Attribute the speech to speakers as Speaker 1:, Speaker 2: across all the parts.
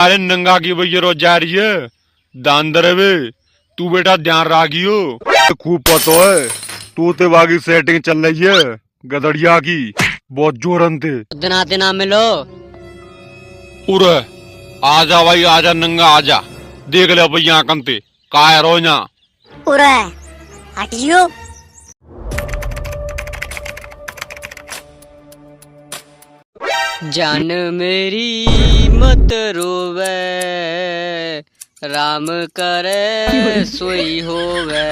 Speaker 1: अरे नंगा की भैया रोज जा रही है दान दरे वे। तू बेटा ध्यान राखियो। खूब पतो है तू ते बागी सेटिंग चल रही है गदड़िया की बहुत जोरन थे।
Speaker 2: दिना दिना मिलो
Speaker 1: उरे आजा भाई आजा नंगा आजा देख ले भैया कंते काय रोना
Speaker 3: उरे हटियो।
Speaker 2: जान मेरी मत रोवे राम करे सोई होवे।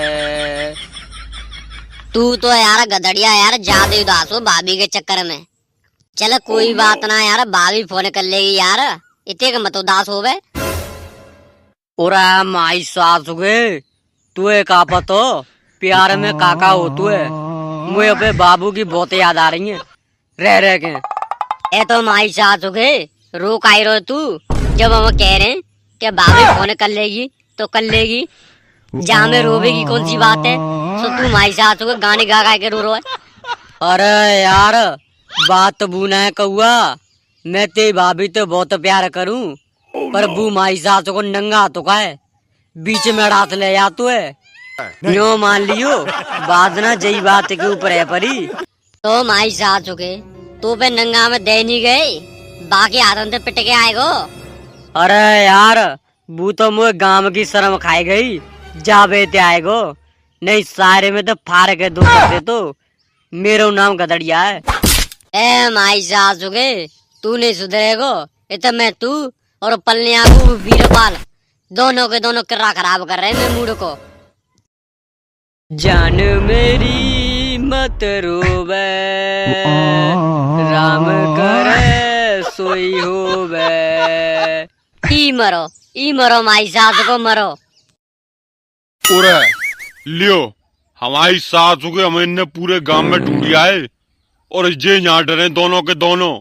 Speaker 3: तू तो यार गधड़िया यार ज्यादा उदास हो भाभी के चक्कर में। चल कोई बात ना यार, भाभी फोन कर लेगी यार, इतने का मत उदास होवे।
Speaker 2: उरा माई सास हुए तू का पतो प्यार में काका हो तू है। मुझे अपने बाबू की बहुत याद आ रही है रह रह के।
Speaker 3: ए तो माई सास हो गए रो काई रो तू, जब हम कह रहे हैं कि भाभी फोन कर लेगी तो कर लेगी, जहाँ में रोवेगी कौन सी बात है। सो तू माई सास हो गए गाने गा गा के रो रो है।
Speaker 2: अरे यार बात तो बूना है कौआ, मैं तेरी भाभी तो बहुत प्यार करूं पर बू माई सास को नंगा तो का है बीच में रात ले जा तू है। यो मान लियो बात ना जई बात के ऊपर है परी।
Speaker 3: तो माई सास हो गए तो पे नंगा में दे नहीं गए, बाकी हाथों से पिट के आएगो।
Speaker 2: अरे यार बू तो मुझे गांव की शर्म खाई गई जा बेते आएगो, नहीं सारे में तो फाड़ के दो सकते तो मेरा नाम गदड़िया है।
Speaker 3: ए माई सास हो गए तू नहीं सुधरेगो, ये तो मैं तू और पलनिया को वीरपाल दोनों के दोनों किर्रा खराब कर रहे हैं मेरे मूड को।
Speaker 2: जान मेरी मत रोवे राम करे सोई होवे।
Speaker 3: ई मरो माई सास को मरो।
Speaker 1: उरे लियो हमारी सास हो गए हमें इनने पूरे गांव में ढूंढिया है और जे यहाँ डरे दोनों के दोनों।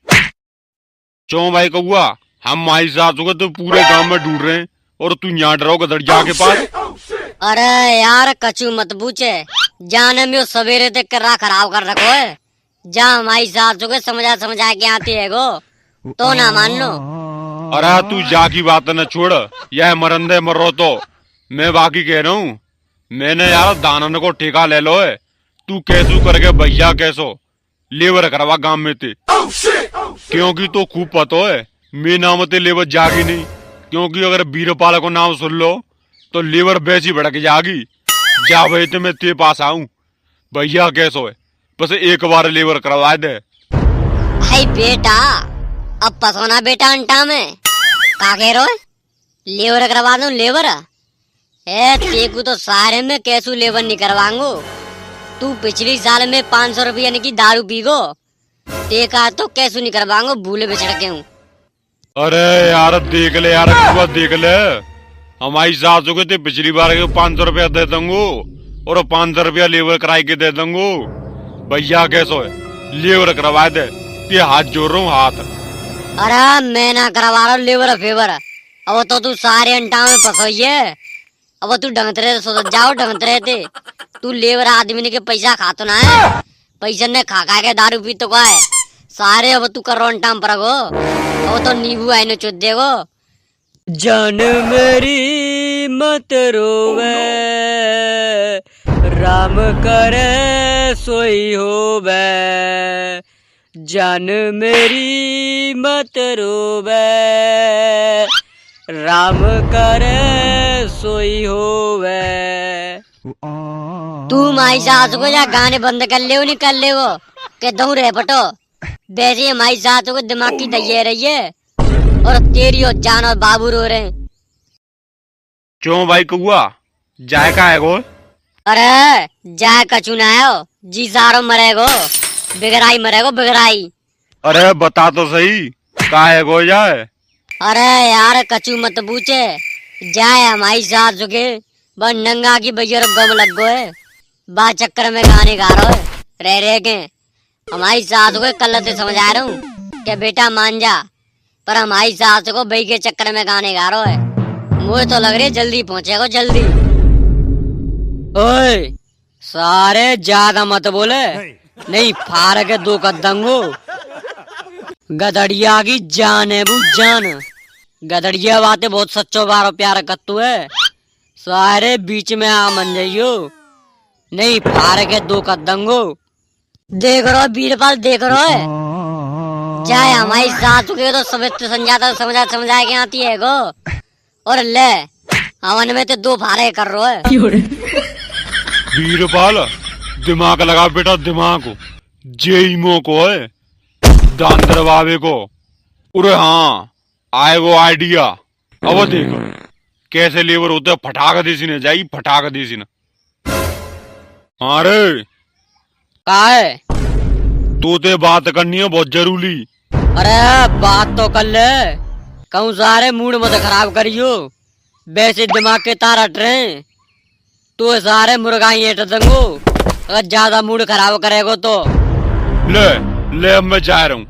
Speaker 1: क्यों भाई कौआ हम माई सास हो गए तो पूरे गांव में ढूंढ रहे हैं और तू यहाँ डरो गदड़िया के पास।
Speaker 3: अरे यार कचू मत पूछे, जाने में सवेरे तक कर्रा खराब कर रखो है। जा माई सास हो गए समझा के आती है गो तो ना मान लो।
Speaker 1: अरे तू जा की बात न छोड़, यह मरंदे मरो तो मैं बाकी कह रहा हूँ। मैंने यार दानन को ठेका ले लो है, तू कैसू करके भैया कैसो लेबर करवा गांव में थे, क्योंकि तो खूब पतो है मैं नाम ते लेबर जागी नहीं, क्योंकि अगर वीरपाल को नाम सुन लो तो लेबर बेची भड़क जागी। जा भाई तो मैं तेरे पास आऊं भैया कैसो है, बस एक बार लेबर करवा दे।
Speaker 3: भाई बेटा अब पसोना बेटा अंटा में का कह रहे हो, लेबर करवा दूं लेबर। ए तेकू तो सारे में कैसू लेबर नहीं करवाऊंगो। तू पिछली साल में 500 रुपया की दारू पीगो, तेका तो कैसू नहीं करवाऊंगो, भूले बिछड़ के हूँ।
Speaker 1: अरे यार देख ले यार देख ले, हमारी सास हो गई थी पिछली बार के 500 रुपया दे दूंगो और 500 रुपया लेबर कराई के दे दूंगो। भैया कैसो है लेबर करवा दे, ते हाथ जोड़ रहा हूँ हाथ।
Speaker 3: अरे मैं ना करवा रहा हूँ लेबर फेवर, अब तो तू सारे अंटा में फंसोई है। अब तू ढंगतरे सो जाओ ढंगतरे थे, तू लेबर आदमी ने के पैसा खातो ना है, पैसा ने खा खा के दारू पी तो का है सारे। अब तू कर रहा अंटा में परगो, अब तो नींबू आई न चुद देगो।
Speaker 2: जान मेरी मत रोवे राम करे सोई होवे। जान मेरी मत रोवे राम करे सोई होवे।
Speaker 3: तू माई सास को या गाने बंद कर ले नहीं कर ले वो के दऊ रहे पटो। वैसे माई सास को दिमाग की दैये रही है और तेरी और जान और बाबू रो रहे हैं।
Speaker 1: क्यों भाई कौआ जाए का है गो?
Speaker 3: अरे जाए कचू ना है जी सारो मरेगो, बिगड़ाई मरेगो बिगड़ाई।
Speaker 1: अरे बता तो सही का है गो जाए।
Speaker 3: अरे यार कचू मत पूछे, जाए हमारी सास के बस नंगा की भैया गम लग गो है, बा चक्कर में गाने गा रहा है रह के। हमारी सास को कल से समझा रहा हूँ कि बेटा मान जा, पर हमारी सास को भाई के चक्कर में गाने गा रहा है। मुझे तो लग रही है जल्दी पहुंचेगा जल्दी।
Speaker 2: ओए सारे ज्यादा मत बोले, नहीं फाड़ के दो कदम हो। गदड़िया की जान है वो जान, गदड़िया बातें बहुत सच्चो बारो प्यार कत्तू है। सारे बीच में आ मन जाइयो, नहीं फार के दो कदंगो।
Speaker 3: देख रहो बीरबल, देख रहो है। चाहे हमारी सास के तो समझा के आती है गो। और ले हमन में तो दो फारे कर रहो है।
Speaker 1: बीरबल दिमाग लगा बेटा, दिमाग जेईमो को है दांदर बाबे को। अरे हाँ आए वो आइडिया। अब देखो कैसे लेबर होते, फटाक देसी ने जाई, फटाक देसी ने। हाँ रे
Speaker 2: का है?
Speaker 1: तो ते बात करनी है बहुत जरूरी।
Speaker 2: अरे बात तो कर ले, कहूँ सारे मूड मत खराब करियो। वैसे दिमाग के तार हट रहे, तो सारे मुर्गाई एट देंगो। अगर ज्यादा मूड खराब करेगो तो
Speaker 1: ले ले अब मैं जा रहा हूँ।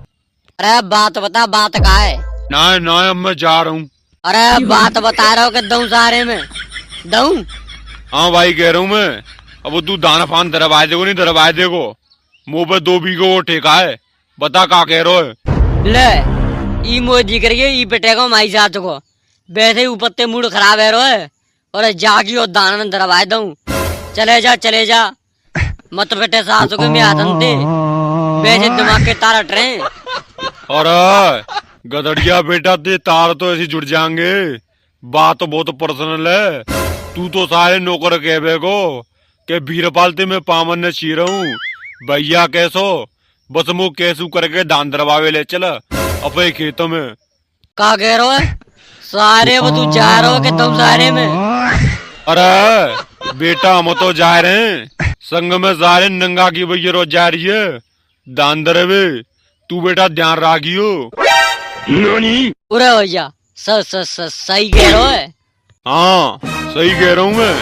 Speaker 2: अरे बात बता, बात का है?
Speaker 1: ना ना अब मैं जा रहा हूँ।
Speaker 2: अरे बात बता रहा हो कि दऊं सारे में दऊं?
Speaker 1: हाँ भाई कह रहा हूँ मैं। अब तू दाना फान दरवाए देगो नहीं दरवाए देगो। मुँह पे 2 बीघे वो ठेका है, बता का कह रहे हो?
Speaker 2: ले ई मोह दी करिए, ई पिटेगा माई जात को। वैसे ही ऊपर ते मूड खराब है रोए, और जागी और दाना दरवाए दऊं। चले जा मत बेटे सासू के में आदन दे। वैसे दिमाग के तार हट रहे।
Speaker 1: अरे गदड़िया बेटा, ते तार तो ऐसे जुड़ जाएंगे। बात तो बहुत पर्सनल है। तू तो सारे नौकर कहबे को के बीरपाल ते मैं पामन ने ची रहा हूँ। भैया कैसो बस मुँह कैसू करके दान दरवावे ले चल अपने खेतों में।
Speaker 2: का कह रहे हो? सारे वो तू जा रहे हो कि तुम सारे में?
Speaker 1: अरे बेटा हम तो जा रहे हैं, संग में सारे नंगा की भैया रोज जा रही है दान दरवे। तू बेटा ध्यान राखियो।
Speaker 2: अरे भैया सही कह रहे हो?
Speaker 1: हाँ सही कह रहा हूँ मैं।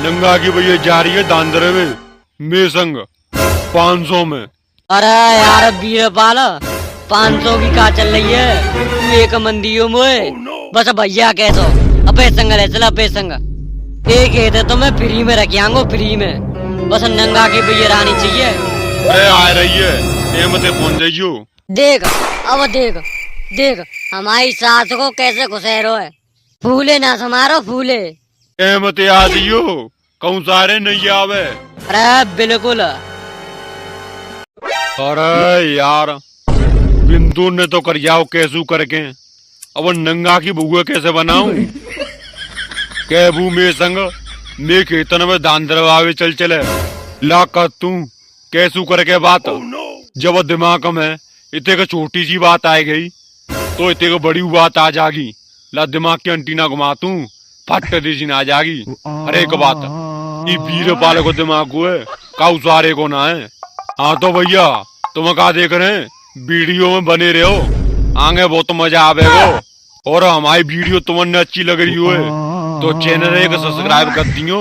Speaker 1: नंगा की भैया जा रही है दान दरवे में संग 500 में।
Speaker 2: अरे यार बीरपाल, 500 की का चल रही है? तू एक मंदियों में बस भैया कैसो अपे संग ले चला, अपे संग। एक है तो मैं फ्री में रख आऊंगा, फ्री में। बस नंगा की भैया रानी चाहिए।
Speaker 1: अरे आ रही है मते पहुंच जाइयो।
Speaker 3: देख अब देख हमारी सास को कैसे घुसेरो है। फूले ना समारो, फूले
Speaker 1: मते आ दियो, कहूँ सारे नहीं आवे।
Speaker 2: अरे बिल्कुल।
Speaker 1: अरे यार बिंदु ने तो कर जाओ कैसू करके। अब नंगा की बुआ कैसे बनाऊं? कैबू में संग मैं खेतन में दान दरवावे चले ला कर तू कैसू करके बात। जब दिमाग में इतने का छोटी सी बात आ गई तो इतने का बड़ी बात आ जागी। ला दिमाग की अंटीना घुमा तू फट देसी ना आ जागी। अरे एक बात ये बीरपाल को दिमाग को है, काउ सारे को ना है। हाँ तो भैया तुम क्या देख रहे हैं? वीडियो में बने रहो, आगे बहुत मजा आवेगो। और हमारी वीडियो तुमने अच्छी लग रही हो तो चैनल एक सब्सक्राइब कर दियो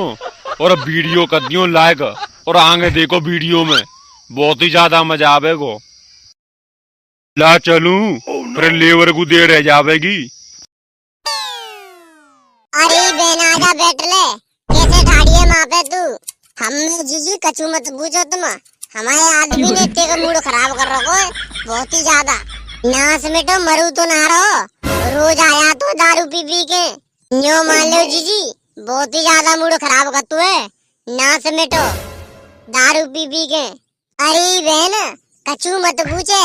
Speaker 1: और वीडियो कर दियो लाइक। और आगे देखो वीडियो में बहुत ही ज्यादा मजा आवेगो। ला चलूं फिर लेबर को देर रह जावेगी।
Speaker 4: अरे बहन आजा बैठ ले, कैसे ठाड़ी है माँ पे तू? हमने जीजी कचू मत पूछो तुम। हमारे आदमी ने इतने का मूड खराब कर रखो है बहुत ही ज्यादा। नास में तो मरू तो ना रहो, रोज आया तो दारू पी के। यो मान लो जीजी बहुत ही ज्यादा मूड खराब कर तू है। नास में तो दारू पी के। अरे बहन कचू मत पूछे,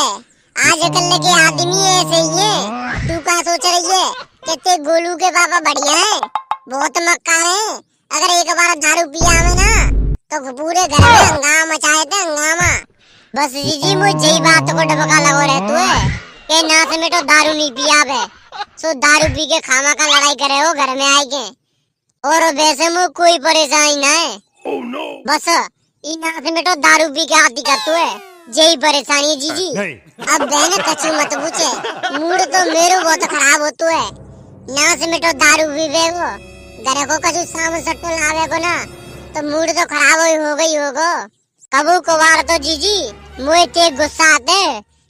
Speaker 4: आजकल के आदमी ऐसे ही है। तू क्या सोच रही है कि गोलू के पापा बढ़िया है, बहुत मक्कार है। अगर एक बार दारू पिया में ना तो पूरे घर में हंगामा मचाए थे, हंगामा। बस जीजी मुझे ही बात को डबका लगो रहतू है कि नास में तो दारू नहीं पिया बे, सो दारू पी के खामा का लड़ाई करे हो घर में आए के। और वैसे मुझे कोई परेशानी ना है। बस इन नास में तो दारू पी के आती कर तू है, यही परेशानी है जीजी। अब बहन कचू मत पूछे, मूड तो मेरे बहुत खराब होतू है। नास में तो दारू पीवे वो घर को कचू साम सट्टो लावे को ना तो मूड तो खराब हो गई होगो। कबू कबार तो जीजी मुझे ते गुस्सा आते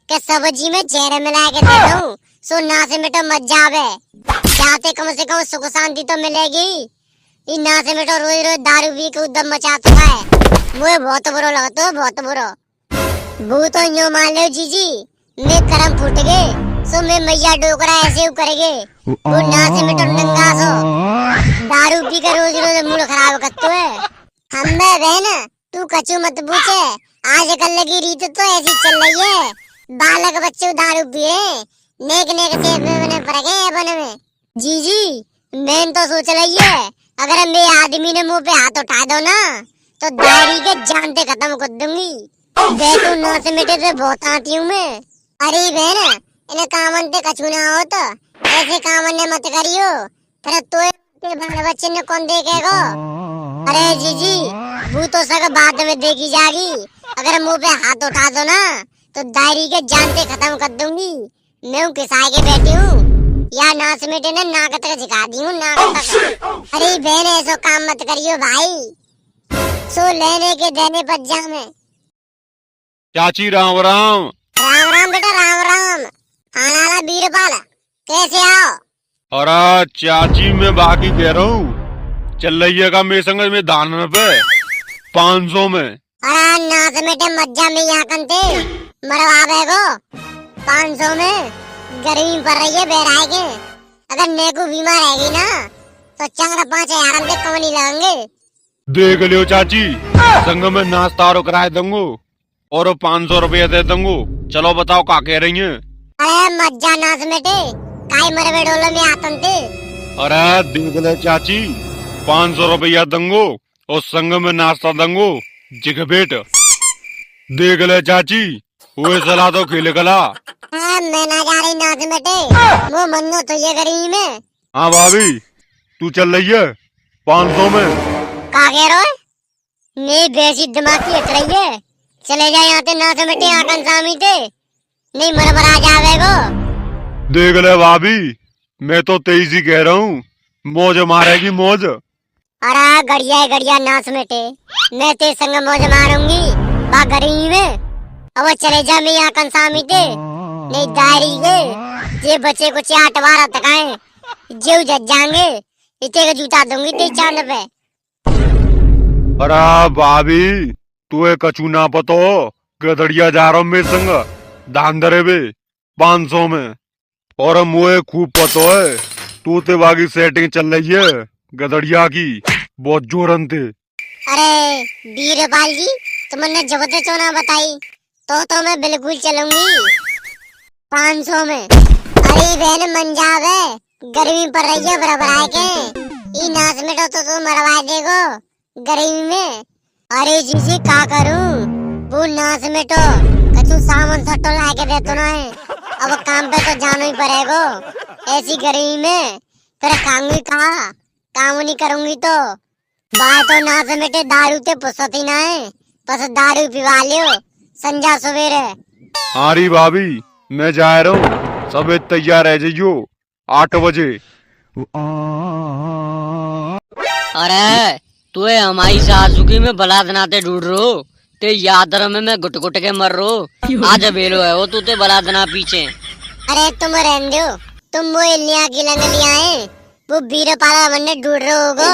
Speaker 4: कि सब्जी में जहर मिला के दे दूं, सो नास में तो मत जावे। जाते कम से कम सुख शांति तो मिलेगी। इन नास में तो रोज रोज दारू पी के उद्दम मचाता है। मुझे बहुत बुरा लगता है, बहुत बुरा। वो तो यूँ मान लो जीजी मैं करम फूट गए, सो मैं मैया डोकरा ऐसे करेगे वो नाच में तो नंगा सो दारू पी कर रोज रोज मूड खराब करते है। हम बहन तू कचू मत पूछे, आजकल लगी रीत तो ऐसी चल रही है, बालक बच्चे दारू पिए नेक नेक सेब में बने पड़ गए बन में। जी मैं तो सोच रही है अगर मेरे आदमी ने मुंह पे हाथ उठा दो ना तो दाढ़ी के जानते खत्म कर दूंगी। देखो नाच मिटे पे बहुत आती हूँ मैं। अरे बहन इन्हें कामन पे कछू ना हो तो ऐसे कामन ने मत करियो, फिर तो बाल बच्चे ने कौन देखेगा। अरे जीजी वो तो सब बाद में देखी जाएगी, अगर मुंह पे हाथ उठा दो ना तो दाढ़ी के जानते खत्म कर दूंगी। मैं किसाई के बैठी हूँ या नाच मिटे ने नाक तक झिका दी हूँ नाक तक। अरे बहन ऐसा काम मत करियो भाई, सो लेने के देने पर जामे।
Speaker 1: चाची राम राम।
Speaker 4: राम राम बेटा राम राम। आना बीरपाल कैसे आओ।
Speaker 1: अरे चाची मैं बाकी कह रहा हूँ, चल रही है का मेरे संग में दान पे 500 में।
Speaker 4: अरे नाच मिटे मज्जा में यहाँ कंते मरवा बेगो 500 में। गर्मी पड़ रही है बेराए के, अगर नेकू बीमार रहेगी ना तो 4-5 हजार से कम नहीं लगेंगे।
Speaker 1: देख लियो चाची, संग में नाश्ता और किराया दूंगा और 500 रुपया दे दूंगा। चलो बताओ क्या कह रही हैं।
Speaker 4: अरे मज्जा नाच मिटे काई मरवे डोले में आतन थे।
Speaker 1: अरे देख ले चाची, 500 रुपया दूंगा और संग में नाश्ता दूंगा जिग बेट। देख ले चाची वो चला तो खेले गला।
Speaker 4: मैं ना जा रही नाच मिटे, वो मन्नो तो ये गरीब में।
Speaker 1: हाँ भाभी तू चल रही है 500 में।
Speaker 4: का कह रहे हो? मेरी बेसी दिमाग की हट रही है, चले जाए यहाँ से नाच मिटे आकन सामी थे नहीं मरमरा जावेगो।
Speaker 1: देख ले भाभी मैं तो तेजी कह रहा हूँ, मौज मारेगी मौज।
Speaker 4: अरे गड़िया नाच मिटे, मैं तेरे संग मौज मारूंगी बा गरीब में। अब चले जा मैं यहाँ कंसामी थे नहीं दारी के ये बच्चे को 4-12 तकाए जेव जज जाएंगे, इतने का जूता दूंगी ते चांद पे।
Speaker 1: अरे भाभी तू एक कचू ना पतो गदड़िया जा रहा हूँ मेरे संग दान दरे बे 500 में। और मुझे खूब पतो है तू ते बाकी सेटिंग चल रही है गदड़िया की, बहुत जोरन थे।
Speaker 4: अरे बीरपाल जी तुमने जबते चोना बताई तो मैं बिल्कुल चलूंगी 500 में। अरे बहन मन जावे गर्मी पड़ रही है बराबर के नाच में तो तू मरवा देगो गर्मी में। अरे जीजी का करूं वो नाच में तो कछु सामान सट्टो लाके देतो ना है, अब काम पे तो जाना ही पड़ेगा ऐसी गर्मी में। फिर खाऊंगी कहा, काम नहीं करूंगी तो बात तो नाच में दारू ते पुसती ना है, बस दारू पिवा लियो संजा सवेरे।
Speaker 1: हारी भाभी मैं जा रहा हूँ, सब तैयार रह जाइयो 8 बजे।
Speaker 2: अरे तू हमारी सासुकी में बलाद नाते ढूंढ रो ते याद रह में गुट गुट के मर रो। आज बेलो है वो तू ते बलाद ना पीछे।
Speaker 4: अरे तुम रहने दो, तुम वो इलिया की लंगलिया है वो बीरपाला बनने ढूंढ रहे होगो।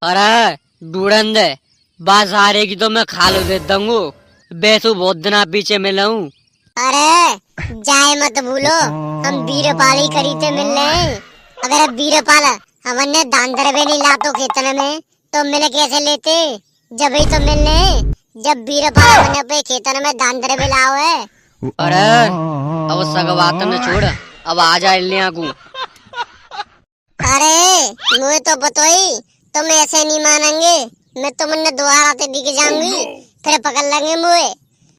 Speaker 2: अरे ढूंढन दे बात सारे की तो मैं खालो दे दूंगा, बेसु बहुत दिन पीछे मिला हूँ।
Speaker 4: अरे जाए मत भूलो हम बीरपाल ही करी थे मिल रहे। अगर बीरपाल हमने दान दरबे नहीं लातो खेतन में तो मिले कैसे लेते, जब ही तो मिल रहे जब बीरपाल हमने पे खेतन में दान दरबे लाओ है।
Speaker 2: अरे अब सग बात में छोड़, अब आ जा इलिया को।
Speaker 4: अरे मुझे तो बताई तुम ऐसे नहीं मानेंगे, मैं तुमने दोबारा ते दिख जाऊंगी फिर पकड़ लेंगे मुझे।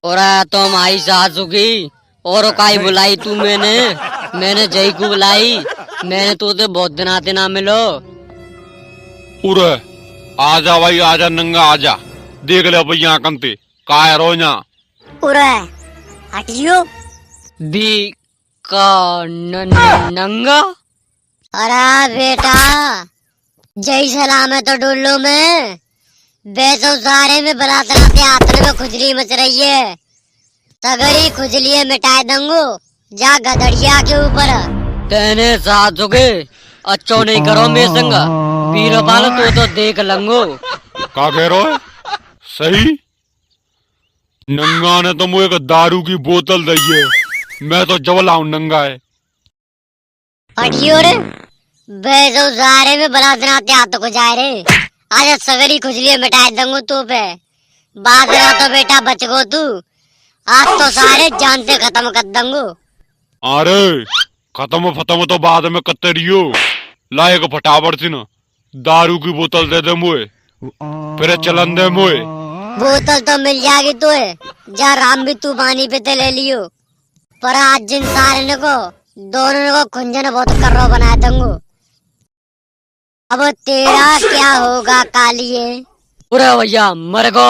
Speaker 2: और तो हमारी सासुकी और काई बुलाई तू मैंने जय को बुलाई, मैंने तो ते बहुत दिन आते ना मिलो।
Speaker 1: उरे आजा भाई आजा नंगा आजा, देख ले भैया कंते काय रोना।
Speaker 4: उरे हटियो
Speaker 2: बी का नंगा।
Speaker 4: अरे बेटा जय सलाम है तो डोलो में बेसो सारे में बरातराते हाथ में खुजली मच रही है, तगड़ी खुजली मिटाए दूंगो जा गदड़िया के ऊपर।
Speaker 2: तेने सासुके अच्छो नहीं करो मेरे संग, बीरपाल तो देख लंगो।
Speaker 1: का कह रहे हो? सही नंगा ने तो मुझे दारू की बोतल दी है, मैं तो जवला हूँ नंगा है।
Speaker 3: हटियो रे बेजो जारे में बना दनाते हाथों को जाए रे। आज सगरी खुजली मिटाई दूंगू तू पे। बात ना तो बेटा बच गो तू। आज तो सारे जानते खत्म कर दूंगू।
Speaker 1: अरे खत्म फतम तो बाद में कत्ते रियो। लाए को फटाफट सी ना दारू की बोतल दे दे मुए, फिर चलन दे मुए।
Speaker 3: बोतल तो मिल जाएगी तो है, जा राम भी तू पानी पे ते ले लियो। पर आज जिन सारे को दोनों को खुंजन बहुत कर्रो बना दूंगू। अब तेरा क्या होगा कालिए?
Speaker 2: पूरा भैया मर गो।